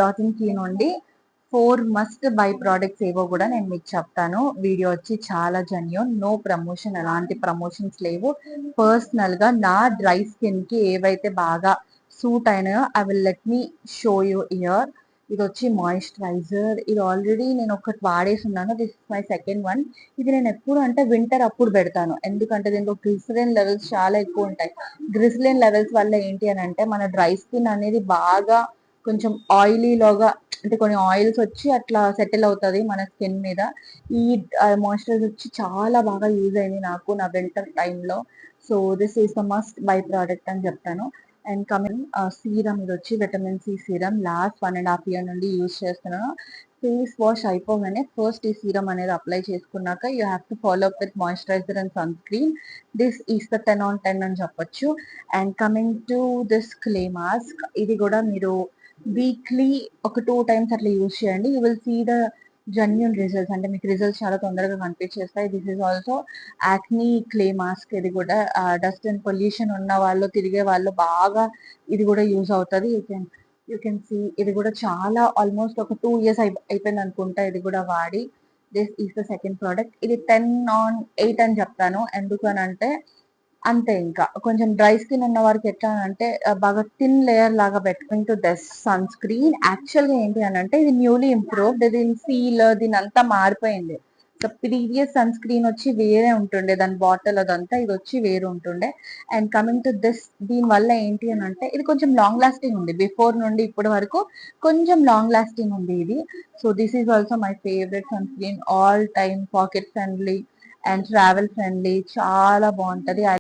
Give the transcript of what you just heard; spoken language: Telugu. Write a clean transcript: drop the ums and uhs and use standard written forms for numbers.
డాట్ ఇన్ నుండి 4 మస్ట్ బై ప్రోడక్ట్స్ ఏవో కూడా నేను మీకు చెప్తాను. వీడియో వచ్చి చాలా జెన్యూన్, నో ప్రమోషన్, ఎలాంటి ప్రమోషన్స్ లేవు. పర్సనల్ గా నా డ్రై స్కిన్ కి ఏవైతే బాగా సూట్ అయినాయో I will let me show you here. ఇది వచ్చి మాయిశ్చరైజర్. ఇది ఆల్రెడీ నేను ఒకటి వాడేసి ఉన్నాను. This is my second one. ఇది నేను ఎప్పుడు అంటే వింటర్ అప్పుడు పెడతాను, ఎందుకంటే దీంట్లో గ్లిసరిన్ లెవెల్స్ చాలా ఎక్కువ ఉంటాయి. గ్లిసరిన్ లెవెల్స్ వల్ల ఏంటి అని అంటే మన డ్రై స్కిన్ అనేది బాగా కొంచెం ఆయిలీ లాగా, అంటే కొన్ని ఆయిల్స్ వచ్చి అట్లా సెటిల్ అవుతుంది మన స్కిన్ మీద. ఈ మాయిశ్చరైజర్ వచ్చి చాలా బాగా యూజ్ అయింది నాకు నా వింటర్ టైంలో. So this is the must buy product అని చెప్తాను. అండ్ కమింగ్ సీరం, ఇది వచ్చి vitamin C serum. Last 1.5 year నుండి యూజ్ చేస్తున్నాను. ఫేస్ వాష్ అయిపోగానే ఫస్ట్ ఈ సీరం అనేది అప్లై చేసుకున్నాక you have to follow up with moisturiser and sun screen. This is the 10 on 10 అని చెప్పొచ్చు. And coming to this clay mask, ఇది కూడా మీరు వీక్లీ ఒక 2 times అట్లా యూజ్ చేయండి. You will see the genuine results, అంటే మీకు రిజల్ట్స్ చాలా తొందరగా కనిపించేస్తాయి. This is also acne clay mask. ఇది కూడా డస్ట్ అండ్ పొల్యూషన్ ఉన్న వాళ్ళు, తిరిగే వాళ్ళు బాగా ఇది కూడా యూజ్ అవుతుంది. యూ కెన్ సీ ఇది కూడా చాలా ఆల్మోస్ట్ ఒక 2 years అయిపోయింది అనుకుంటా ఇది కూడా వాడి. This is the second product. ఇది 10 on 8 అని చెప్తాను, ఎందుకు అని అంటే అంతే. ఇంకా కొంచెం డ్రై స్కిన్ ఉన్న వారికి ఎట్లా అంటే బాగా థిన్ లేయర్ లాగా పెట్టుకుంటూ దిస్ సన్ స్క్రీన్. యాక్చువల్ గా ఏంటి అని అంటే ఇది న్యూలీ ఇంప్రూవ్డ్, దీని సీల్ దీని అంతా మారిపోయింది. సో ప్రీవియస్ సన్ స్క్రీన్ వచ్చి వేరే ఉంటుండే, దాని బాటిల్ అదంతా, ఇది వచ్చి వేరే ఉంటుండే. అండ్ కమింగ్ టు దిస్, దీని వల్ల ఏంటి అని అంటే ఇది కొంచెం లాంగ్ లాస్టింగ్ ఉంది. బిఫోర్ నుండి ఇప్పటి వరకు కొంచెం లాంగ్ లాస్టింగ్ ఉంది ఇది. So this is also my favourite sun screen, all time pocket friendly and travel friendly, చాలా బాగుంటది.